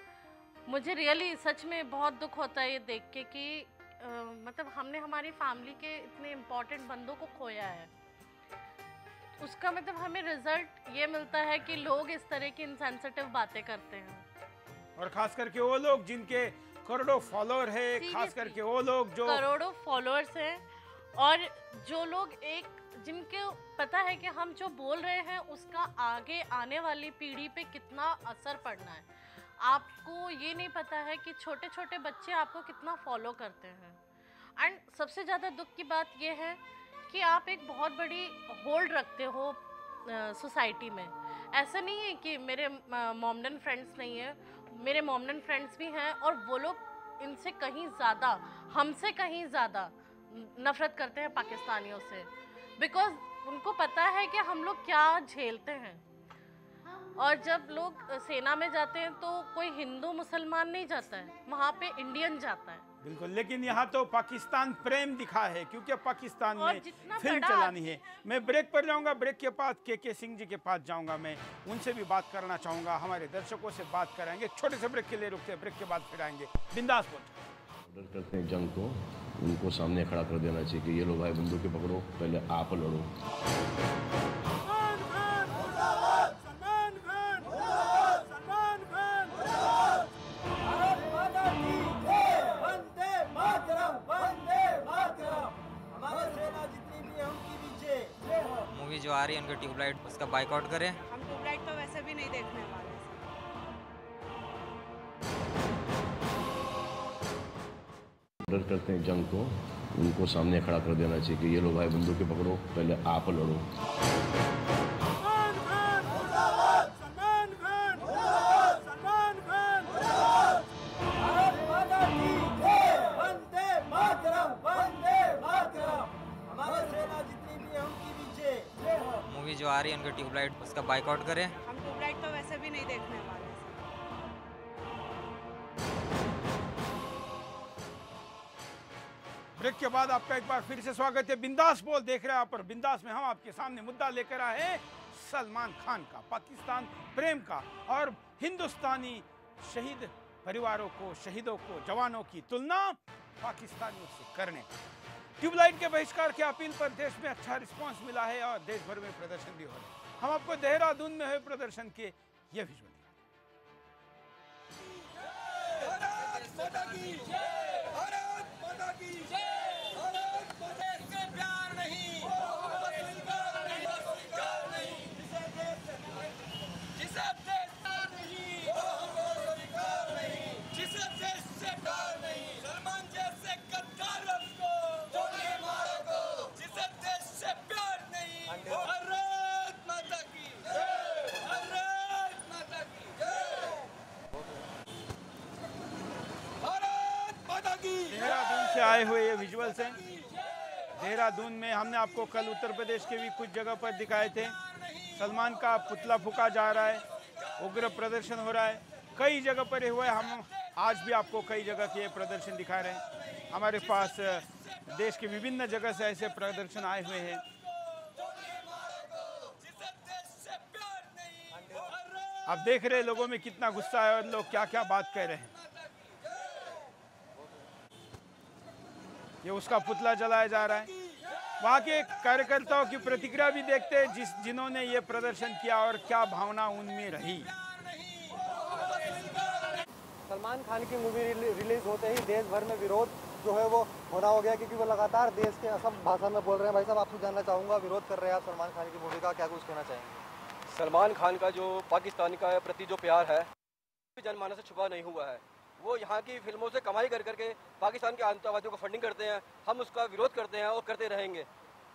[SPEAKER 14] मुझे रियली सच में बहुत दुख होता है ये देख के कि मतलब हमने हमारी फैमिली के इतने इम्पोर्टेंट बंदों को खोया है। उसका मतलब हमें रिजल्ट ये मिलता है कि लोग इस तरह की इनसेंसिटिव बातें करते हैं,
[SPEAKER 4] और खास करके वो लोग जिनके करोड़ों फॉलोअर है, खास करके वो लोग जो
[SPEAKER 14] करोड़ों फॉलोअर्स हैं और जो लोग जिनके पता है कि हम जो बोल रहे हैं उसका आगे आने वाली पीढ़ी पे कितना असर पड़ना है। आपको ये नहीं पता है कि छोटे छोटे बच्चे आपको कितना फॉलो करते हैं। एंड सबसे ज़्यादा दुख की बात ये है कि आप एक बहुत बड़ी होल्ड रखते हो सोसाइटी में। ऐसा नहीं है कि मेरे मोमडन फ्रेंड्स नहीं है, मेरे मोमडन फ्रेंड्स भी हैं और वो लोग इनसे कहीं ज़्यादा, हमसे कहीं ज़्यादा नफ़रत करते हैं पाकिस्तानियों से, बिकॉज उनको पता है कि हम लोग क्या झेलते हैं। और जब लोग सेना में जाते हैं तो कोई हिंदू मुसलमान नहीं जाता है, वहाँ पे इंडियन जाता है।
[SPEAKER 4] बिल्कुल, लेकिन यहाँ तो पाकिस्तान प्रेम दिखा है, क्योंकि पाकिस्तान
[SPEAKER 14] और
[SPEAKER 4] में
[SPEAKER 14] जितना
[SPEAKER 4] फिल्म
[SPEAKER 14] बड़ा-
[SPEAKER 4] चलानी है। मैं ब्रेक पर जाऊँगा, ब्रेक के बाद के सिंह जी के पास जाऊँगा, मैं उनसे भी बात करना चाहूँगा, हमारे दर्शकों से बात कराएंगे। छोटे से ब्रेक के लिए रुकते हैं, ब्रेक के बाद फिर आएंगे। बिंदास बोल।
[SPEAKER 1] ऑर्डर करते हैं जंग को, उनको सामने खड़ा कर देना चाहिए कि ये लो भाई बंदूकें पकड़ो, पहले आप लड़ो।
[SPEAKER 2] मूवी जो आ रही है उनका ट्यूबलाइट, उसका बाइकआउट करें।
[SPEAKER 3] हम ट्यूबलाइट तो वैसे भी नहीं देखने वाले हैं।
[SPEAKER 1] ऑर्डर करते हैं जंग को, उनको सामने खड़ा कर देना चाहिए कि ये लो भाई बंदूकें पकड़ो, पहले आप लड़ो।
[SPEAKER 2] मूवी जो आ रही है उनका ट्यूबलाइट, उसका बाइकआउट करें।
[SPEAKER 3] हम ट्यूबलाइट तो वैसे भी नहीं देखने वाले हैं।
[SPEAKER 4] ब्रेक के बाद आपका एक बार फिर से स्वागत है। बिंदास बोल देख रहे हैं आप, पर बिंदास में हम आपके सामने मुद्दा लेकर आए हैं सलमान खान का, पाकिस्तान प्रेम का और हिंदुस्तानी शहीद परिवारों को, शहीदों को, जवानों की तुलना पाकिस्तानियों से करने का। ट्यूबलाइट के बहिष्कार की अपील पर देश में अच्छा रिस्पांस मिला है और देश भर में प्रदर्शन भी हो रहे हैं। हम आपको देहरादून में हुए प्रदर्शन के ये विजुअल देहरादून से आए हुए ये विजुअल्स हैं। देहरादून में हमने आपको कल उत्तर प्रदेश के भी कुछ जगह पर दिखाए थे। सलमान का पुतला फूका जा रहा है, उग्र प्रदर्शन हो रहा है, कई जगह पर ये हुआ है। हम आज भी आपको कई जगह के प्रदर्शन दिखा रहे हैं। हमारे पास देश के विभिन्न जगह से ऐसे प्रदर्शन आए हुए हैं। आप देख रहे हैं लोगों में कितना गुस्सा है और लोग क्या क्या बात कह रहे हैं। ये उसका पुतला जलाया जा रहा है। वहाँ के कार्यकर्ताओं की प्रतिक्रिया भी देखते हैं जिन्होंने ये प्रदर्शन किया और क्या भावना उनमें रही।
[SPEAKER 15] सलमान खान की मूवी रिलीज होते ही देश भर में विरोध जो है वो होना हो गया, क्योंकि वो लगातार देश के असम भाषा में बोल रहे हैं। भाई साहब, आपसे जानना चाहूँगा, विरोध कर रहे हैं आप सलमान खान की मूवी का, क्या कुछ कहना चाहेंगे?
[SPEAKER 16] सलमान खान का जो पाकिस्तान का प्रति जो प्यार है जनमानस से छुपा नहीं हुआ है। वो यहाँ की फिल्मों से कमाई कर करके पाकिस्तान के आतंकवादियों को फंडिंग करते हैं। हम उसका विरोध करते हैं और करते रहेंगे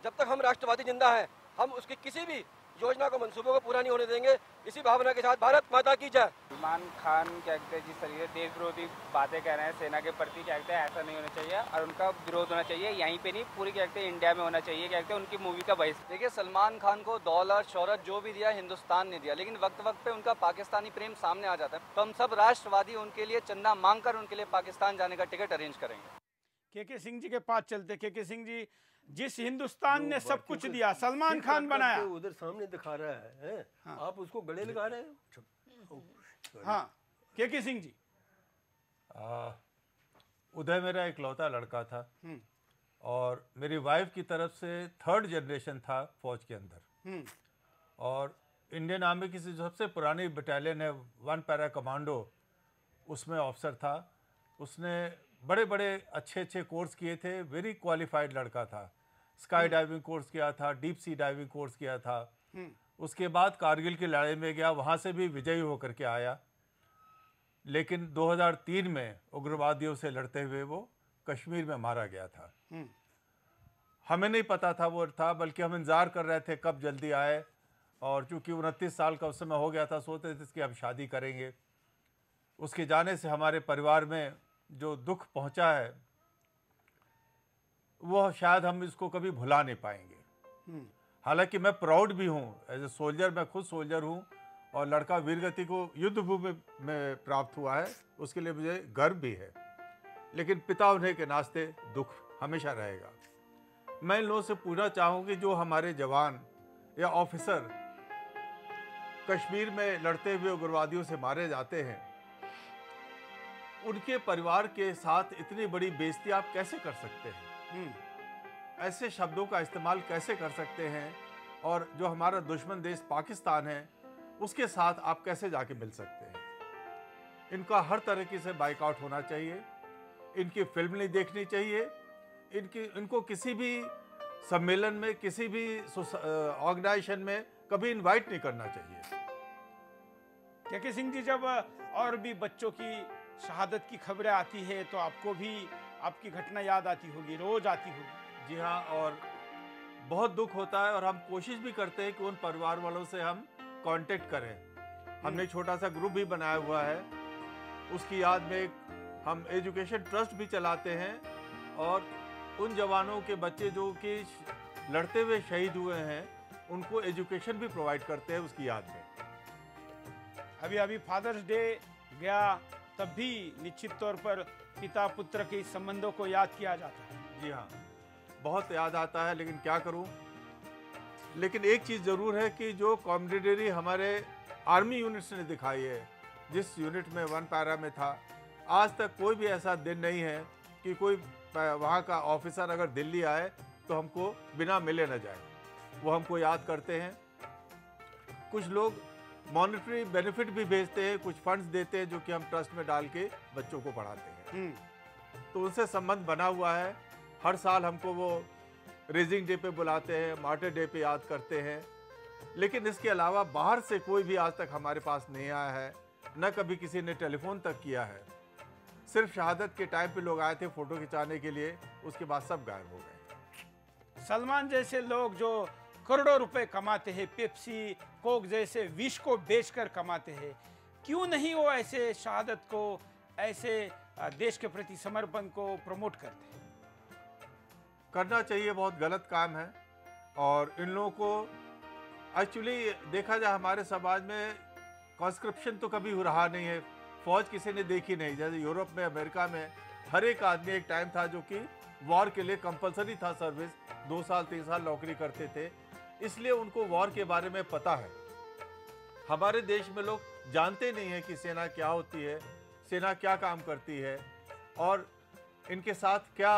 [SPEAKER 16] जब तक हम राष्ट्रवादी जिंदा हैं। हम उसकी किसी भी योजना को, मंसूबों को पूरा नहीं होने देंगे। इसी भावना के साथ भारत माता की जय।
[SPEAKER 17] सलमान खान क्या कहते हैं, जिस तरीके से देश विरोधी बातें कह रहे हैं सेना के प्रति, क्या कहते हैं ऐसा नहीं होना चाहिए और उनका विरोध होना चाहिए। यहीं पे नहीं, पूरी क्या कहते हैं इंडिया में होना चाहिए। क्या कहते हैं उनकी मूवी का बहिष्कार।
[SPEAKER 16] देखिए, सलमान खान को दौलत शोहरत जो भी दिया हिंदुस्तान ने दिया, लेकिन वक्त वक्त पे उनका पाकिस्तानी प्रेम सामने आ जाता है। तो हम सब राष्ट्रवादी उनके लिए चंदा मांग कर उनके लिए पाकिस्तान जाने का टिकट अरेंज करेंगे।
[SPEAKER 4] के सिंह जी के पास चलते। के सिंह जी, जिस हिंदुस्तान ने सब कुछ दिया, सलमान खान बनाया,
[SPEAKER 12] उधर सामने दिखा रहा है, हाँ। आप उसको गले लगा रहे हैं।
[SPEAKER 4] हाँ, के सिंह जी,
[SPEAKER 10] उदय मेरा इकलौता लड़का था और मेरी वाइफ की तरफ से 3rd जनरेशन था फौज के अंदर। और इंडियन आर्मी की सबसे पुरानी बटालियन है 1 पैरा कमांडो, उसमें ऑफिसर था। उसने बड़े बड़े अच्छे कोर्स किए थे, वेरी क्वालिफाइड लड़का था। स्काई डाइविंग कोर्स किया था, डीप सी डाइविंग कोर्स किया था। उसके बाद कारगिल की लड़ाई में गया, वहाँ से भी विजयी होकर के आया। लेकिन 2003 में उग्रवादियों से लड़ते हुए वो कश्मीर में मारा गया था। हमें नहीं पता था वो था, बल्कि हम इंतज़ार कर रहे थे कब जल्दी आए। और चूँकि 29 साल का उस समय हो गया था, सोचते थे कि हम शादी करेंगे। उसके जाने से हमारे परिवार में जो दुख पहुंचा है वो शायद हम इसको कभी भुला नहीं पाएंगे। हालांकि मैं प्राउड भी हूं, एज ए सोल्जर, मैं खुद सोल्जर हूं और लड़का वीरगति को युद्ध भूमि में प्राप्त हुआ है, उसके लिए मुझे गर्व भी है। लेकिन पिता होने के नाते दुख हमेशा रहेगा। मैं इन लोगों से पूछना चाहूँ कि जो हमारे जवान या ऑफिसर कश्मीर में लड़ते हुए उग्रवादियों से मारे जाते हैं, उनके परिवार के साथ इतनी बड़ी बेइज्जती आप कैसे कर सकते हैं? ऐसे शब्दों का इस्तेमाल कैसे कर सकते हैं? और जो हमारा दुश्मन देश पाकिस्तान है, उसके साथ आप कैसे जाके मिल सकते हैं? इनका हर तरीके से बाइकआउट होना चाहिए, इनकी फिल्म नहीं देखनी चाहिए, इनको किसी भी सम्मेलन में, किसी भी ऑर्गेनाइजेशन में कभी इनवाइट नहीं करना चाहिए।
[SPEAKER 4] के सिंह जी, जब और भी बच्चों की शहादत की खबरें आती है तो आपको भी आपकी घटना याद आती होगी, रोज आती होगी।
[SPEAKER 10] जी हाँ, और बहुत दुख होता है और हम कोशिश भी करते हैं कि उन परिवार वालों से हम कांटेक्ट करें। हमने छोटा सा ग्रुप भी बनाया हुआ है, उसकी याद में हम एजुकेशन ट्रस्ट भी चलाते हैं और उन जवानों के बच्चे जो कि लड़ते हुए शहीद हुए हैं, उनको एजुकेशन भी प्रोवाइड करते हैं उसकी याद में।
[SPEAKER 4] अभी फादर्स डे गया, तब भी निश्चित तौर पर पिता पुत्र के इस संबंधों को याद किया जाता है।
[SPEAKER 10] जी हाँ, बहुत याद आता है, लेकिन क्या करूं। लेकिन एक चीज़ ज़रूर है कि जो कॉमरेडरी हमारे आर्मी यूनिट्स ने दिखाई है, जिस यूनिट में 1 पैरा में था, आज तक कोई भी ऐसा दिन नहीं है कि कोई वहाँ का ऑफिसर अगर दिल्ली आए तो हमको बिना मिले न जाए। वो हमको याद करते हैं। कुछ लोग मॉनेटरी बेनिफिट भी भेजते हैं, कुछ फंड्स देते हैं जो कि हम ट्रस्ट में डाल के बच्चों को पढ़ाते हैं। तो उनसे संबंध बना हुआ है। हर साल हमको वो रेजिंग डे पे बुलाते हैं, मार्टर डे पे याद करते हैं। लेकिन इसके अलावा बाहर से कोई भी आज तक हमारे पास नहीं आया है, न कभी किसी ने टेलीफोन तक किया है। सिर्फ शहादत के टाइम पे लोग आए थे फ़ोटो खिंचाने के लिए, उसके बाद सब गायब हो गए।
[SPEAKER 4] सलमान जैसे लोग जो करोड़ों रुपए कमाते हैं, पेप्सी कोक जैसे विष को बेचकर कमाते हैं, क्यों नहीं वो ऐसे शहादत को, ऐसे देश के प्रति समर्पण को प्रमोट करते हैं?
[SPEAKER 10] करना चाहिए, बहुत गलत काम है। और इन लोगों को एक्चुअली देखा जाए, हमारे समाज में कॉन्स्क्रिप्शन तो कभी हो रहा नहीं है, फौज किसी ने देखी नहीं। जैसे यूरोप में, अमेरिका में हर एक आदमी, एक टाइम था जो कि वॉर के लिए कंपलसरी था सर्विस, 2 साल 3 साल नौकरी करते थे, इसलिए उनको वॉर के बारे में पता है। हमारे देश में लोग जानते नहीं हैं कि सेना क्या होती है, सेना क्या काम करती है और इनके साथ क्या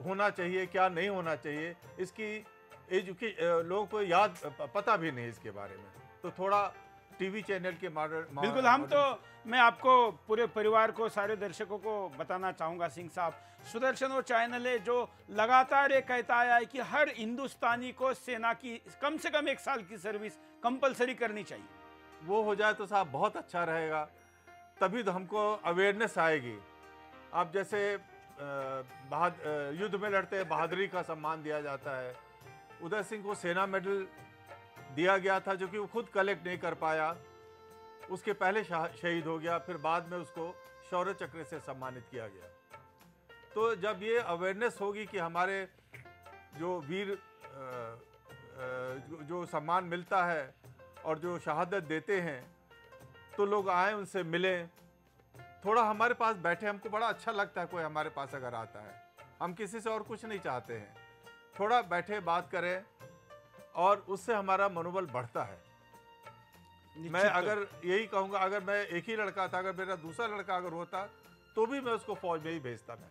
[SPEAKER 10] होना चाहिए, क्या नहीं होना चाहिए, इसकी लोगों को याद पता भी नहीं इसके बारे में। तो थोड़ा टीवी चैनल के
[SPEAKER 4] बिल्कुल, हम तो, मैं आपको, पूरे परिवार को, सारे दर्शकों को बताना चाहूँगा सिंह साहब, सुदर्शन वो चैनल है जो लगातार ये कहता आया है कि हर हिंदुस्तानी को सेना की कम से कम 1 साल की सर्विस कंपलसरी करनी चाहिए।
[SPEAKER 10] वो हो जाए तो साहब बहुत अच्छा रहेगा, तभी तो हमको अवेयरनेस आएगी। आप जैसे युद्ध में लड़ते हैं, बहादुरी का सम्मान दिया जाता है। उदय सिंह को सेना मेडल दिया गया था, जो कि वो खुद कलेक्ट नहीं कर पाया, उसके पहले शहीद हो गया, फिर बाद में उसको शौर्य चक्र से सम्मानित किया गया। तो जब ये अवेयरनेस होगी कि हमारे जो वीर जो सम्मान मिलता है और जो शहादत देते हैं, तो लोग आए, उनसे मिलें, थोड़ा हमारे पास बैठे। हमको बड़ा अच्छा लगता है कोई हमारे पास अगर आता है, हम किसी से और कुछ नहीं चाहते हैं, थोड़ा बैठे बात करें और उससे हमारा मनोबल बढ़ता है। मैं अगर यही कहूँगा, अगर मैं एक ही लड़का था, अगर मेरा दूसरा लड़का अगर होता तो भी मैं उसको फौज में ही भेजता। मैं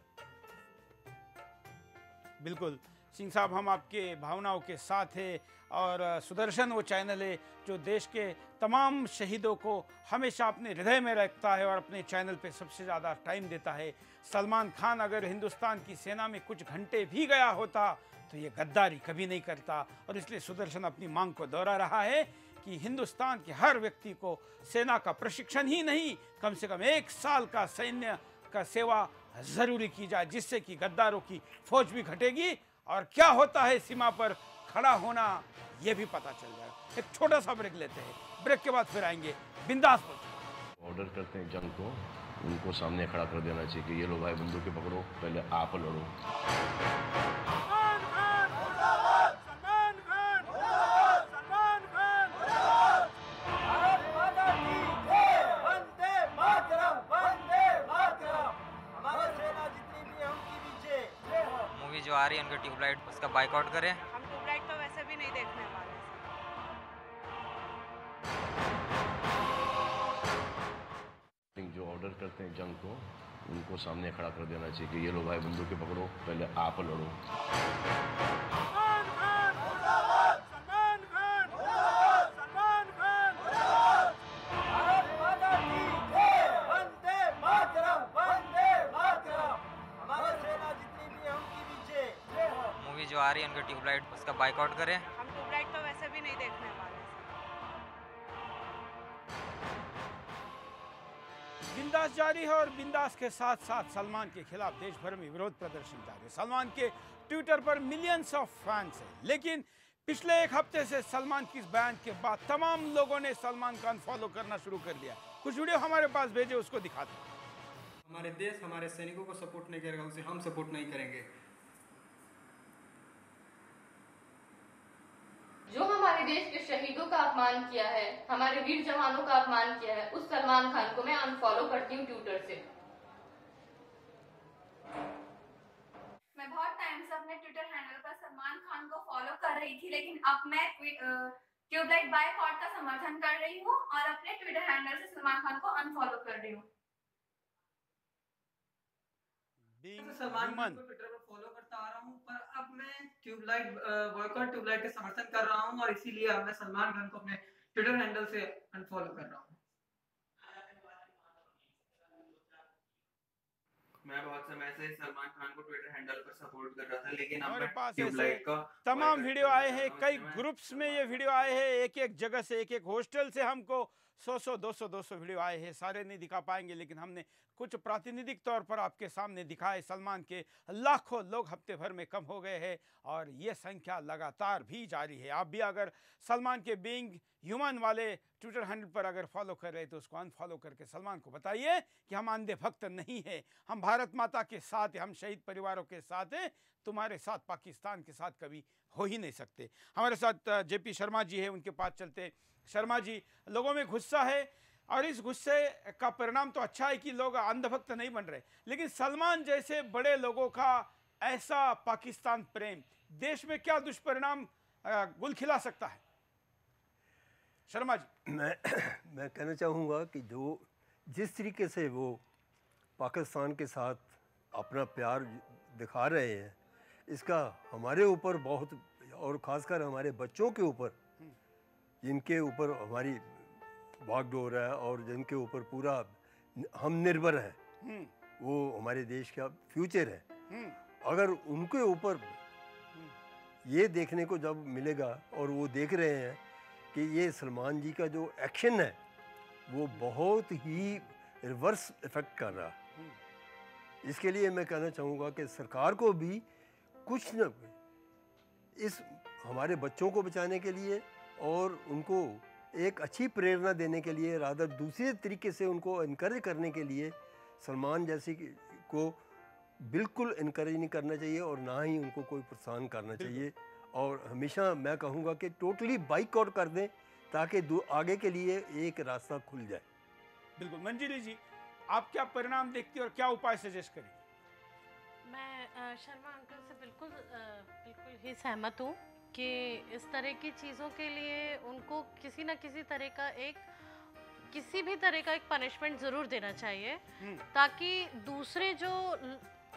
[SPEAKER 4] बिल्कुल सिंह साहब, हम आपके भावनाओं के साथ हैं और सुदर्शन वो चैनल है जो देश के तमाम शहीदों को हमेशा अपने हृदय में रखता है और अपने चैनल पे सबसे ज़्यादा टाइम देता है। सलमान खान अगर हिंदुस्तान की सेना में कुछ घंटे भी गया होता तो ये गद्दारी कभी नहीं करता, और इसलिए सुदर्शन अपनी मांग को दोहरा रहा है कि हिंदुस्तान के हर व्यक्ति को सेना का प्रशिक्षण ही नहीं, कम से कम 1 साल का सैन्य का सेवा ज़रूरी की जाए, जिससे कि गद्दारों की फौज भी घटेगी और क्या होता है सीमा पर खड़ा होना ये भी पता चल जाएगा। एक छोटा सा ब्रेक लेते हैं, ब्रेक के बाद फिर आएंगे बिंदास पर।
[SPEAKER 1] ऑर्डर करते हैं जंग को, उनको सामने खड़ा कर देना चाहिए कि ये लो भाई बंदूकें पकड़ो, पहले आप लड़ो।
[SPEAKER 4] सलमान खान
[SPEAKER 2] जो आ रही है उनकी ट्यूबलाइट, उसका बाइकआउट करें।
[SPEAKER 3] हम ट्यूबलाइट तो वैसे भी नहीं देखने वाले।
[SPEAKER 1] जो ऑर्डर करते हैं जंग को, उनको सामने खड़ा कर देना चाहिए कि ये लो भाई बंदूकें पकड़ो, पहले आप लड़ो।
[SPEAKER 2] मूवी जो आ रही है उनकी ट्यूबलाइट, उसका बाइकआउट करें।
[SPEAKER 3] हम ट्यूबलाइट तो वैसे भी नहीं देखने वाले।
[SPEAKER 4] बिंदास जारी है और बिंदास के साथ साथ सलमान के खिलाफ देश भर में विरोध प्रदर्शन जारी है। सलमान के ट्विटर पर मिलियंस ऑफ फैंस हैं, लेकिन पिछले एक हफ्ते से सलमान की इस बयान के बाद तमाम लोगों ने सलमान को अनफॉलो करना शुरू कर दिया। कुछ वीडियो हमारे पास भेजे, उसको दिखाते हैं।
[SPEAKER 18] हमारे देश हमारे सैनिकों को सपोर्ट नहीं करेगा, उसे हम सपोर्ट नहीं करेंगे।
[SPEAKER 19] जो हमारे देश के शहीदों का अपमान किया है, हमारे वीर जवानों का अपमान किया है, उस सलमान खान को मैं अनफॉलो करती हूँ ट्विटर से।
[SPEAKER 20] मैं बहुत टाइम से अपने ट्विटर हैंडल पर सलमान खान को फॉलो कर रही थी, लेकिन अब मैं ट्यूबलाइट बायकॉट का समर्थन कर रही हूँ और अपने ट्विटर हैंडल से सलमान खान को अनफॉलो कर रही हूँ।
[SPEAKER 18] सलमान खान को ट्विटर पर फॉलो करता आ रहा हूँ, पर अब मैं ट्यूबलाइट बॉयकॉट ट्यूबलाइट का समर्थन कर रहा हूँ और इसीलिए अब मैं सलमान खान को अपने ट्विटर हैंडल से अनफॉलो कर रहा हूँ। मैं बहुत समय से सलमान खान को ट्विटर हैंडल पर सपोर्ट कर रहा था, लेकिन अब मैं ट्यूबलाइट का
[SPEAKER 4] तमाम वीडियो आए हैं, कई ग्रुप्स में ये वीडियो आए हैं, एक एक जगह से, एक एक हॉस्टल से हमको 100-200 वीडियो आए हैं। सारे नहीं दिखा पाएंगे, लेकिन हमने कुछ प्रातिनिधिक तौर पर आपके सामने दिखाए। सलमान के लाखों लोग हफ्ते भर में कम हो गए हैं और ये संख्या लगातार भी जारी है। आप भी अगर सलमान के बीइंग ह्यूमन वाले ट्विटर हैंडल पर अगर फॉलो कर रहे हैं तो उसको अनफॉलो करके सलमान को बताइए कि हम अंधे भक्त नहीं हैं, हम भारत माता के साथ हैं, हम शहीद परिवारों के साथ हैं, तुम्हारे साथ पाकिस्तान के साथ कभी हो ही नहीं सकते। हमारे साथ जेपी शर्मा जी है, उनके पास चलते। शर्मा जी, लोगों में गुस्सा है और इस गुस्से का परिणाम तो अच्छा है कि लोग अंधभक्त नहीं बन रहे, लेकिन सलमान जैसे बड़े लोगों का ऐसा पाकिस्तान प्रेम देश में क्या दुष्परिणाम गुल खिला सकता है? शर्मा जी।
[SPEAKER 12] मैं कहना चाहूँगा कि जिस तरीके से वो पाकिस्तान के साथ अपना प्यार दिखा रहे हैं, इसका हमारे ऊपर बहुत, और ख़ासकर हमारे बच्चों के ऊपर, जिनके ऊपर हमारी भागदौड़ है और जिनके ऊपर पूरा हम निर्भर हैं, वो हमारे देश का फ्यूचर है। अगर उनके ऊपर ये देखने को जब मिलेगा और वो देख रहे हैं कि ये सलमान जी का जो एक्शन है वो बहुत ही रिवर्स इफेक्ट कर रहा है, इसके लिए मैं कहना चाहूँगा कि सरकार को भी कुछ न इस हमारे बच्चों को बचाने के लिए और उनको एक अच्छी प्रेरणा देने के लिए, रादर दूसरे तरीके से उनको इनकरेज करने के लिए सलमान जैसे को बिल्कुल इनकरेज नहीं करना चाहिए और ना ही उनको कोई प्रोत्साहन करना चाहिए। और हमेशा मैं कहूँगा कि टोटली बाइकआउट कर दें ताकि आगे के लिए एक रास्ता खुल जाए।
[SPEAKER 4] बिल्कुल। मंजिली जी, आप क्या परिणाम देखती हैं और क्या उपाय सजेस्ट करेंगे?
[SPEAKER 14] मैं शर्मा अंकल से बिल्कुल ही सहमत हूँ कि इस तरह की चीज़ों के लिए उनको किसी न किसी तरह का किसी भी तरह का एक पनिशमेंट ज़रूर देना चाहिए, ताकि दूसरे जो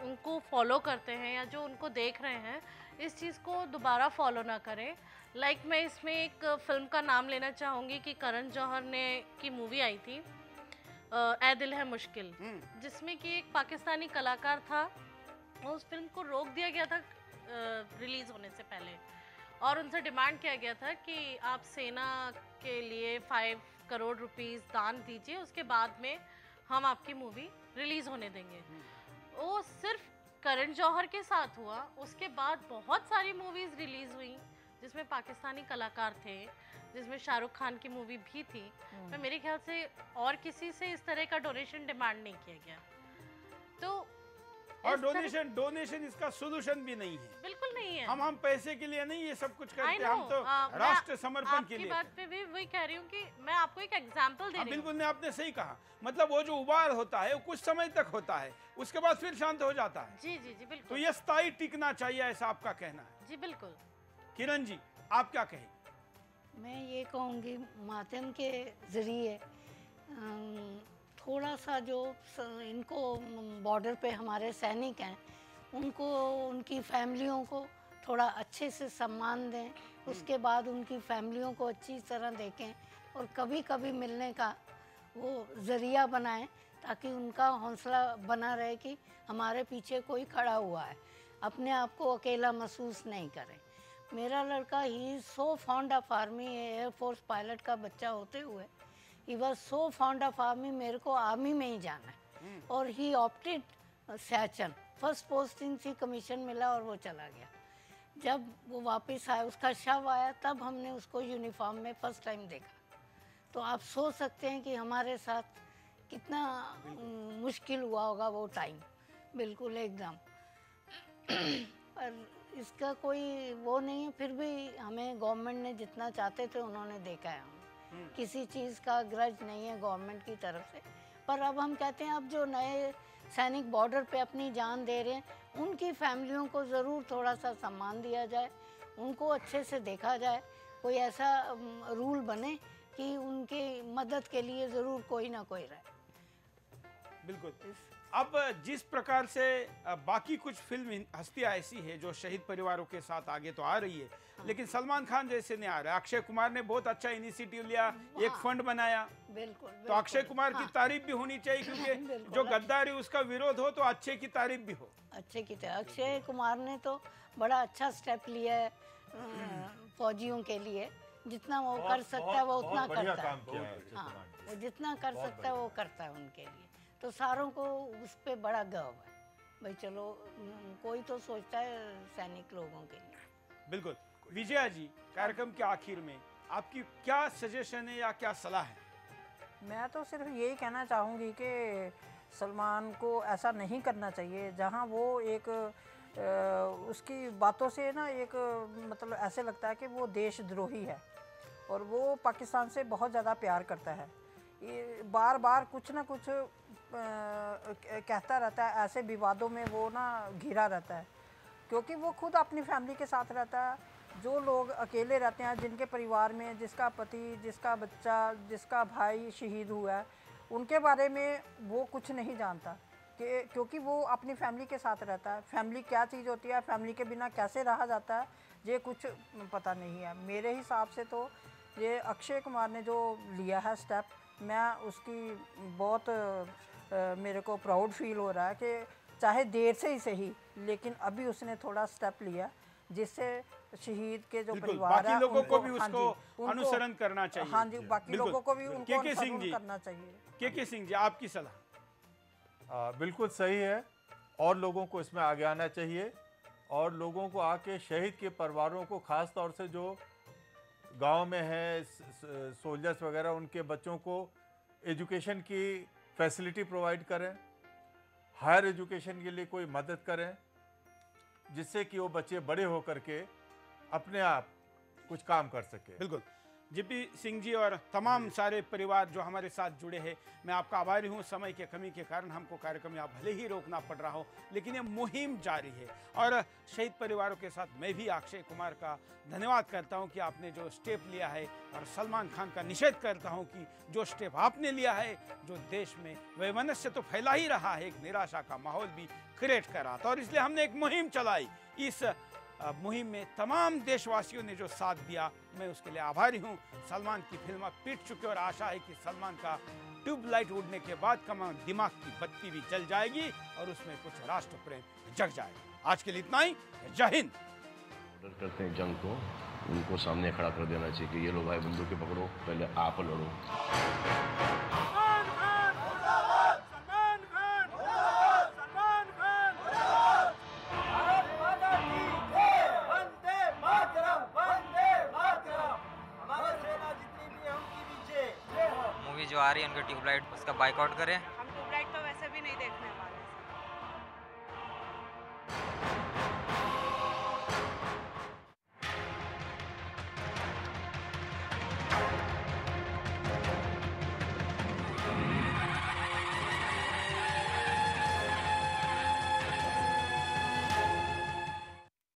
[SPEAKER 14] उनको फॉलो करते हैं या जो उनको देख रहे हैं इस चीज़ को दोबारा फॉलो ना करें। लाइक मैं इसमें एक फ़िल्म का नाम लेना चाहूँगी कि करण जौहर की मूवी आई थी ए दिल है मुश्किल, जिसमें कि एक पाकिस्तानी कलाकार था, उस फिल्म को रोक दिया गया था रिलीज़ होने से पहले और उनसे डिमांड किया गया था कि आप सेना के लिए 5 करोड़ रुपीस दान दीजिए, उसके बाद में हम आपकी मूवी रिलीज़ होने देंगे। वो सिर्फ करण जौहर के साथ हुआ, उसके बाद बहुत सारी मूवीज़ रिलीज़ हुई जिसमें पाकिस्तानी कलाकार थे, जिसमें शाहरुख खान की मूवी भी थी। तो मेरे ख्याल से और किसी से इस तरह का डोनेशन डिमांड नहीं किया गया। तो
[SPEAKER 4] और डोनेशन इसका सोल्यूशन भी नहीं है।
[SPEAKER 14] बिल्कुल नहीं है।
[SPEAKER 4] हम पैसे के लिए नहीं ये सब कुछ
[SPEAKER 14] I
[SPEAKER 4] करते,
[SPEAKER 14] know,
[SPEAKER 4] हम तो
[SPEAKER 14] मैं
[SPEAKER 4] राष्ट्र समर्पण के
[SPEAKER 14] आपकी
[SPEAKER 4] लिए।
[SPEAKER 14] बात पे भी वही कह रही हूँ कि मैं आपको एक एग्जांपल दे रही हूँ।
[SPEAKER 4] बिल्कुल नहीं, आपने सही कहा। मतलब वो जो उबाल होता है वो कुछ समय तक होता है, उसके बाद फिर शांत हो जाता है।
[SPEAKER 14] जी जी जी बिल्कुल।
[SPEAKER 4] तो ये स्थायी टिकना चाहिए, ऐसा आपका कहना है।
[SPEAKER 14] जी बिल्कुल।
[SPEAKER 4] किरण जी, आप क्या कहें?
[SPEAKER 11] मैं ये कहूँगी माध्यम के ज़रिए थोड़ा सा जो इनको बॉर्डर पे हमारे सैनिक हैं उनको, उनकी फैमिलियों को थोड़ा अच्छे से सम्मान दें, उसके बाद उनकी फैमिलियों को अच्छी तरह देखें और कभी कभी मिलने का वो ज़रिया बनाएं ताकि उनका हौसला बना रहे कि हमारे पीछे कोई खड़ा हुआ है, अपने आप को अकेला महसूस नहीं करें। मेरा लड़का ही so fond of army, air force pilot का बच्चा होते हुए ही was so fond of army, मेरे को आर्मी में ही जाना है और ही ऑप्टेड सैचन, फर्स्ट पोस्टिंग थी, कमीशन मिला और वो चला गया। जब वो वापस आया, उसका शव आया, तब हमने उसको यूनिफॉर्म में फर्स्ट टाइम देखा। तो आप सोच सकते हैं कि हमारे साथ कितना मुश्किल हुआ होगा वो टाइम, बिल्कुल एकदम। पर इसका कोई वो नहीं है, फिर भी हमें गवर्नमेंट ने जितना चाहते थे उन्होंने देखा है। हम किसी चीज़ का ग्रज नहीं है गवर्नमेंट की तरफ से, पर अब हम कहते हैं अब जो नए सैनिक बॉर्डर पे अपनी जान दे रहे हैं उनकी फैमिलियों को ज़रूर थोड़ा सा सम्मान दिया जाए, उनको अच्छे से देखा जाए, कोई ऐसा रूल बने कि उनकी मदद के लिए ज़रूर कोई ना कोई रहे।
[SPEAKER 4] बिल्कुल। अब जिस प्रकार से बाकी कुछ फिल्म हस्तियां ऐसी है जो शहीद परिवारों के साथ आगे तो आ रही है, लेकिन सलमान खान जैसे नहीं आ रहा। अक्षय कुमार ने बहुत अच्छा इनिशिएटिव लिया, एक फंड बनाया।
[SPEAKER 11] बिल्कुल।
[SPEAKER 4] तो अक्षय कुमार की तारीफ भी होनी चाहिए, क्योंकि जो गद्दारी उसका विरोध हो तो अच्छे की तारीफ भी हो।
[SPEAKER 11] अच्छे की तारीफ, अक्षय कुमार ने तो बड़ा अच्छा स्टेप लिया है फौजियों के लिए, जितना वो कर सकता है वो उतना करता है। हाँ, वो जितना कर सकता है वो करता है उनके लिए, तो सारों को उस पर बड़ा गर्व है। भाई चलो, कोई तो सोचता है सैनिक लोगों के लिए।
[SPEAKER 4] बिल्कुल। विजया जी, कार्यक्रम के आखिर में आपकी क्या सजेशन है या क्या सलाह है?
[SPEAKER 13] मैं तो सिर्फ यही कहना चाहूँगी कि सलमान को ऐसा नहीं करना चाहिए, जहाँ वो एक उसकी बातों से ना एक मतलब ऐसे लगता है कि वो देशद्रोही है और वो पाकिस्तान से बहुत ज़्यादा प्यार करता है। ये बार बार कुछ ना कुछ कहता रहता है, ऐसे विवादों में वो ना घिरा रहता है, क्योंकि वो खुद अपनी फैमिली के साथ रहता है। जो लोग अकेले रहते हैं, जिनके परिवार में जिसका पति, जिसका बच्चा, जिसका भाई शहीद हुआ है, उनके बारे में वो कुछ नहीं जानता कि क्योंकि वो अपनी फैमिली के साथ रहता है। फैमिली क्या चीज़ होती है, फैमिली के बिना कैसे रहा जाता है, ये कुछ पता नहीं है। मेरे हिसाब से तो ये अक्षय कुमार ने जो लिया है स्टेप, मैं उसकी बहुत मेरे को प्राउड फील हो रहा है कि चाहे देर से ही सही, लेकिन अभी उसने थोड़ा स्टेप लिया जिससे शहीद के जो परिवार
[SPEAKER 4] बाकी लोगों को भी उसको अनुसरण करना चाहिए।
[SPEAKER 13] हाँ जी, बाकी लोगों को भी उनको अनुसरण करना चाहिए।
[SPEAKER 4] के सिंह जी, आपकी सलाह?
[SPEAKER 10] बिल्कुल सही है, और लोगों को इसमें आगे आना चाहिए और लोगों को आके शहीद के परिवारों को, ख़ास तौर से जो गांव में है सोल्जर्स वगैरह, उनके बच्चों को एजुकेशन की फैसिलिटी प्रोवाइड करें, हायर एजुकेशन के लिए कोई मदद करें, जिससे कि वो बच्चे बड़े होकर के अपने आप कुछ काम कर सके।
[SPEAKER 4] बिल्कुल। जीपी सिंह जी और तमाम सारे परिवार जो हमारे साथ जुड़े हैं, मैं आपका आभारी हूँ। समय के कमी के कारण हमको कार्यक्रम यहाँ भले ही रोकना पड़ रहा हो, लेकिन ये मुहिम जारी है और शहीद परिवारों के साथ मैं भी अक्षय कुमार का धन्यवाद करता हूँ कि आपने जो स्टेप लिया है, और सलमान खान का निषेध करता हूँ कि जो स्टेप आपने लिया है, जो देश में वैमनस्य तो फैला ही रहा है, एक निराशा का माहौल भी क्रिएट कर रहा था, और इसलिए हमने एक मुहिम चलाई। इस मुहिम में तमाम देशवासियों ने जो साथ दिया, मैं उसके लिए आभारी हूँ। सलमान की फिल्म पीट चुकी और आशा है कि सलमान का ट्यूबलाइट उड़ने के बाद दिमाग की बत्ती भी जल जाएगी और उसमें कुछ राष्ट्र प्रेम जग जाएगा। आज के लिए इतना ही। जय हिंद।
[SPEAKER 1] ऑर्डर करते हैं जंग को, उनको सामने खड़ा कर देना चाहिए कि ये लो भाई बंदूकें पकड़ो, पहले आप लड़ो।
[SPEAKER 2] मूवी जो आ रही है उनका ट्यूबलाइट, उसका बाइकआउट करें।